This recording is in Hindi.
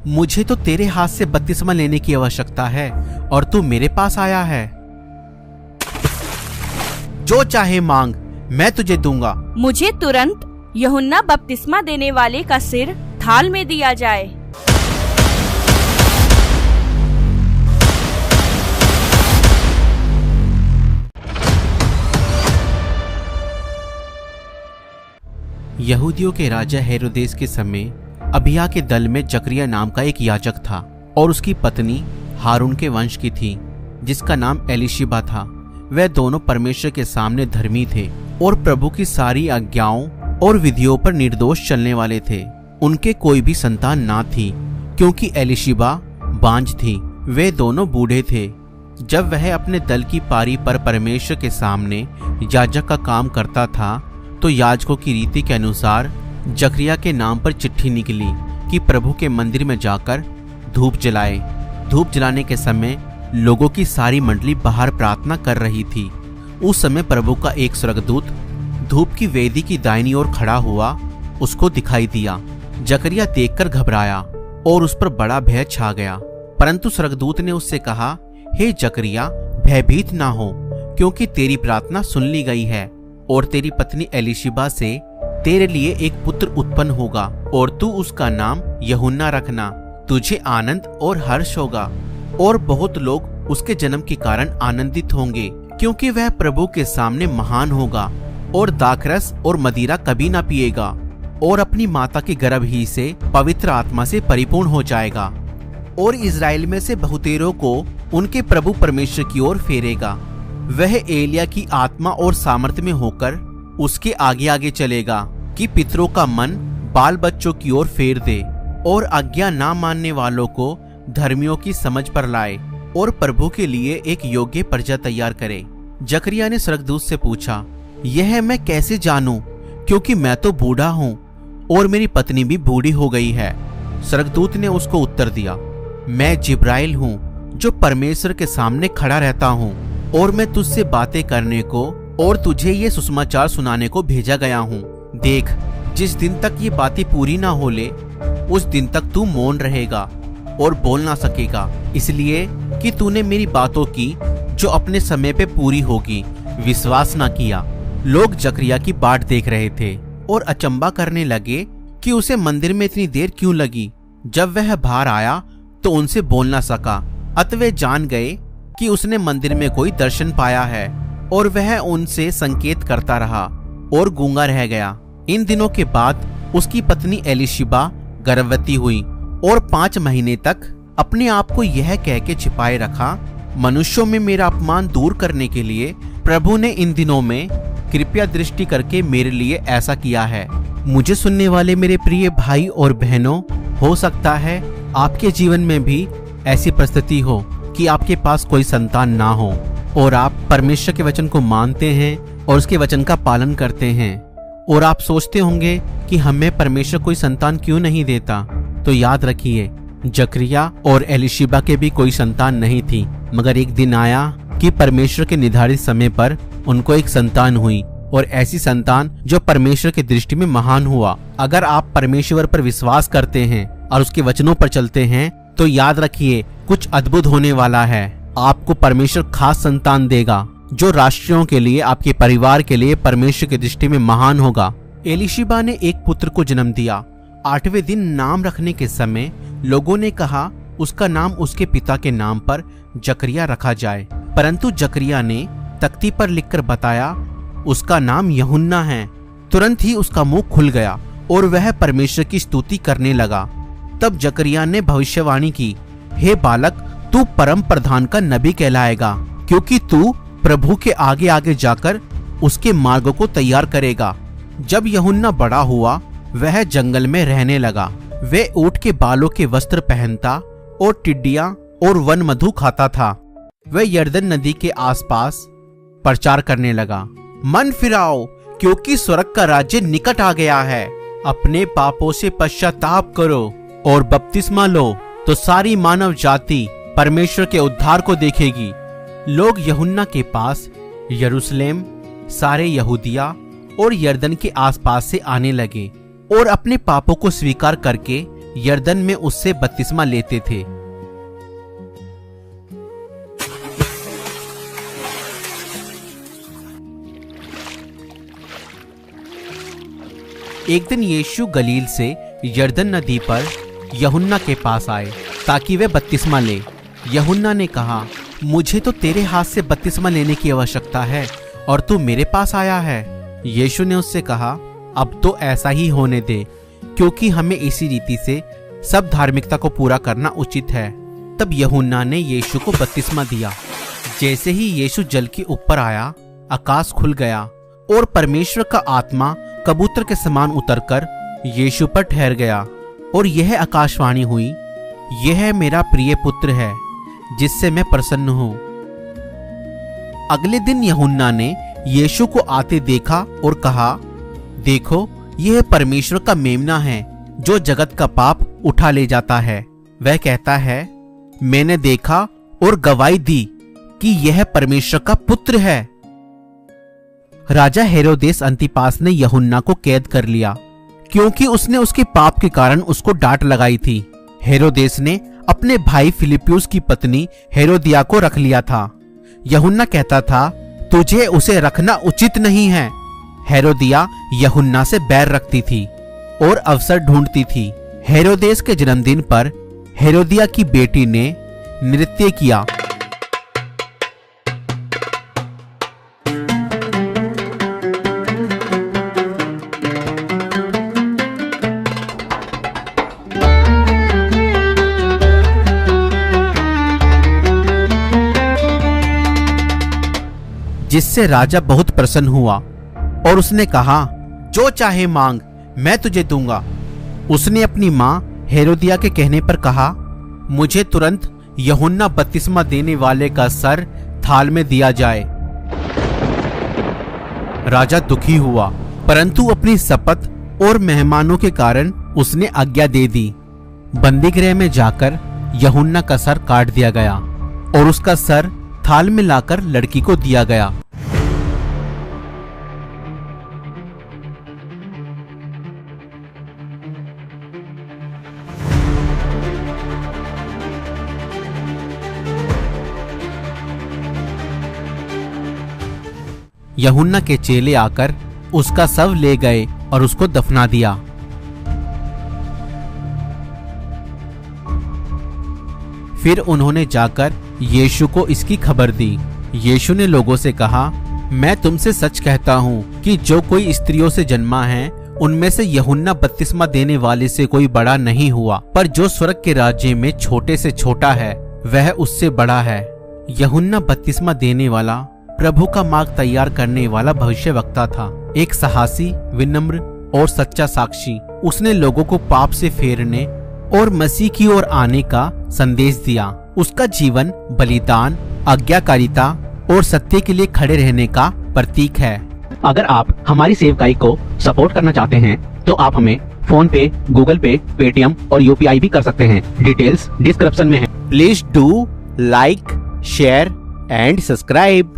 मुझे तो तेरे हाथ से बपतिस्मा लेने की आवश्यकता है और तू मेरे पास आया है। जो चाहे मांग, मैं तुझे दूंगा। मुझे तुरंत यूहन्ना बपतिस्मा देने वाले का सिर थाल में दिया जाए। यहूदियों के राजा हेरोदेस के समय अबिय्याह के दल में जकरिया नाम का एक याजक था और उसकी पत्नी हारून के वंश की थी, जिसका नाम एलीशिबा था। वह दोनों परमेश्वर के सामने धर्मी थे और प्रभु की सारी आज्ञाओं और विधियों पर निर्दोष चलने वाले थे। उनके कोई भी संतान ना थी, क्योंकि एलीशिबा बांझ थी। वे दोनों बूढ़े थे। जब वह अपने दल की पारी पर परमेश्वर के सामने याजक का काम करता था, तो याजकों की रीति के अनुसार जकरिया के नाम पर चिट्ठी निकली कि प्रभु के मंदिर में जाकर धूप जलाए। धूप जलाने के समय लोगों की सारी मंडली बाहर प्रार्थना कर रही थी। उस समय प्रभु का एक स्वर्गदूत धूप की वेदी की दाहिनी ओर खड़ा हुआ उसको दिखाई दिया। जकरिया देखकर घबराया और उस पर बड़ा भय छा गया। परंतु स्वर्गदूत ने उससे कहा, हे जकरिया, भयभीत ना हो, क्योंकि तेरी प्रार्थना सुन ली गई है और तेरी पत्नी एलीशिबा से तेरे लिए एक पुत्र उत्पन्न होगा और तू उसका नाम यूहन्ना रखना। तुझे आनंद और हर्ष होगा और बहुत लोग उसके जन्म के कारण आनंदित होंगे, क्योंकि वह प्रभु के सामने महान होगा और दाखरस और मदिरा कभी ना पिएगा और अपनी माता के गर्भ ही से पवित्र आत्मा से परिपूर्ण हो जाएगा और इजराइल में से बहुतेरों को उनके प्रभु परमेश्वर की ओर फेरेगा। वह एलिया की आत्मा और सामर्थ्य में होकर उसके आगे आगे चलेगा कि पितरों का मन बाल बच्चों की ओर फेर दे और आज्ञा ना मानने वालों को धर्मियों की समझ पर लाए और प्रभु के लिए एक योग्य प्रजा तैयार करे। जकरिया ने स्वर्गदूत से पूछा, यह मैं कैसे जानूं, क्योंकि मैं तो बूढ़ा हूँ और मेरी पत्नी भी बूढ़ी हो गई है। स्वर्गदूत ने उसको उत्तर दिया, मैं जिब्राइल हूँ, जो परमेश्वर के सामने खड़ा रहता हूँ और मैं तुझसे बातें करने को और तुझे ये सुसमाचार सुनाने को भेजा गया हूँ। देख, जिस दिन तक ये बातें पूरी ना हो ले, उस दिन तक तू मौन रहेगा और बोल ना सकेगा, इसलिए कि तूने मेरी बातों की जो अपने समय पे पूरी होगी विश्वास ना किया। लोग जकरिया की बाट देख रहे थे और अचंबा करने लगे कि उसे मंदिर में इतनी देर क्यों लगी। जब वह बाहर आया तो उनसे बोल ना सका, अतः वे जान गए कि उसने मंदिर में कोई दर्शन पाया है और वह उनसे संकेत करता रहा और गूंगा रह गया। इन दिनों के बाद उसकी पत्नी एलीशिबा गर्भवती हुई और 5 महीने तक अपने आप को यह कह के छिपाए रखा, मनुष्यों में मेरा अपमान दूर करने के लिए प्रभु ने इन दिनों में कृपया दृष्टि करके मेरे लिए ऐसा किया है। मुझे सुनने वाले मेरे प्रिय भाई और बहनों, हो सकता है आपके जीवन में भी ऐसी परिस्थिति हो कि आपके पास कोई संतान ना हो और आप परमेश्वर के वचन को मानते हैं और उसके वचन का पालन करते हैं और आप सोचते होंगे कि हमें परमेश्वर कोई संतान क्यों नहीं देता। तो याद रखिए, जकरिया और एलीशिबा के भी कोई संतान नहीं थी, मगर एक दिन आया कि परमेश्वर के निर्धारित समय पर उनको एक संतान हुई और ऐसी संतान जो परमेश्वर की दृष्टि में महान हुआ। अगर आप परमेश्वर पर विश्वास करते हैं और उसके वचनों पर चलते हैं तो याद रखिए, कुछ अद्भुत होने वाला है। आपको परमेश्वर खास संतान देगा जो राष्ट्रों के लिए, आपके परिवार के लिए परमेश्वर की दृष्टि में महान होगा। एलीशिबा ने एक पुत्र को जन्म दिया। 8वें दिन नाम रखने के समय लोगों ने कहा उसका नाम उसके पिता के नाम पर जकरिया रखा जाए, परंतु जकरिया ने तख्ती पर लिखकर बताया उसका नाम यूहन्ना है। तुरंत ही उसका मुंह खुल गया और वह परमेश्वर की स्तुति करने लगा। तब जकरिया ने भविष्यवाणी की, हे बालक, तू परम प्रधान का नबी कहलाएगा, क्योंकि तू प्रभु के आगे आगे जाकर उसके मार्गों को तैयार करेगा। जब यूहन्ना बड़ा हुआ, वह जंगल में रहने लगा। वह ऊंट के बालों के वस्त्र पहनता और टिड्डियां और वन मधु खाता था। वह यरदन नदी के आसपास प्रचार करने लगा, मन फिराओ, क्योंकि स्वर्ग का राज्य निकट आ गया है। अपने पापों से पश्चाताप करो और बपतिस्मा लो, तो सारी मानव जाति परमेश्वर के उद्धार को देखेगी। लोग यूहन्ना के पास यरूशलेम, सारे यहूदिया और यरदन के आसपास से आने लगे और अपने पापों को स्वीकार करके यरदन में उससे बपतिस्मा लेते थे। एक दिन यीशु गलील से यरदन नदी पर यूहन्ना के पास आए ताकि वे बपतिस्मा ले। यूहन्ना ने कहा, मुझे तो तेरे हाथ से बपतिस्मा लेने की आवश्यकता है और तू मेरे पास आया है। यीशु ने उससे कहा, अब तो ऐसा ही होने दे, क्योंकि हमें इसी रीति से सब धार्मिकता को पूरा करना उचित है। तब यूहन्ना ने यीशु को बपतिस्मा दिया। जैसे ही यीशु जल के ऊपर आया, आकाश खुल गया और परमेश्वर का आत्मा कबूतर के समान उतरकर यीशु पर ठहर गया और यह आकाशवाणी हुई, यह मेरा प्रिय पुत्र है जिससे मैं प्रसन्न हूं। अगले दिन यूहन्ना ने यीशु को आते देखा और कहा, देखो, यह परमेश्वर का मेमना है जो जगत का पाप उठा ले जाता है। वह कहता है, मैंने देखा और गवाही दी कि यह परमेश्वर का पुत्र है। राजा हेरोदेस अंतिपास ने यूहन्ना को कैद कर लिया क्योंकि उसने उसके पाप के कारण उसको डांट लगाई थी। हेरोदेस ने अपने भाई फिलिप्पुस की पत्नी हेरोदिया को रख लिया था। यूहन्ना कहता था, तुझे उसे रखना उचित नहीं है। हेरोदिया यूहन्ना से बैर रखती थी और अवसर ढूंढती थी। हेरोदेस के जन्मदिन पर हेरोदिया की बेटी ने नृत्य किया। जिससे राजा बहुत प्रसन्न हुआ और उसने कहा, जो चाहे मांग, मैं तुझे दूंगा। उसने अपनी मां हेरोदिया के कहने पर कहा, मुझे तुरंत यूहन्ना बपतिस्मा देने वाले का सर थाल में दिया जाए। राजा दुखी हुआ, परंतु अपनी शपथ और मेहमानों के कारण उसने आज्ञा दे दी। बंदीगृह में जाकर यूहन्ना का सर काट दिया गया और उसका सर थाल में लाकर लड़की को दिया गया। यूहन्ना के चेले आकर उसका शव ले गए और उसको दफना दिया। फिर उन्होंने जाकर यीशु को इसकी खबर दी। यीशु ने लोगों से कहा, मैं तुमसे सच कहता हूँ कि जो कोई स्त्रियों से जन्मा है उनमें से यूहन्ना बपतिस्मा देने वाले से कोई बड़ा नहीं हुआ, पर जो स्वर्ग के राज्य में छोटे से छोटा है वह उससे बड़ा है। यूहन्ना बपतिस्मा देने वाला प्रभु का मार्ग तैयार करने वाला भविष्यवक्ता था, एक साहसी, विनम्र और सच्चा साक्षी। उसने लोगों को पाप से फेरने और मसीह की ओर आने का संदेश दिया। उसका जीवन बलिदान, आज्ञाकारिता और सत्य के लिए खड़े रहने का प्रतीक है। अगर आप हमारी सेवकाई को सपोर्ट करना चाहते हैं तो आप हमें फोन पे, गूगल पे, पेटीएम और यूपीआई भी कर सकते हैं। डिटेल्स डिस्क्रिप्शन में है। Please do like, share and subscribe.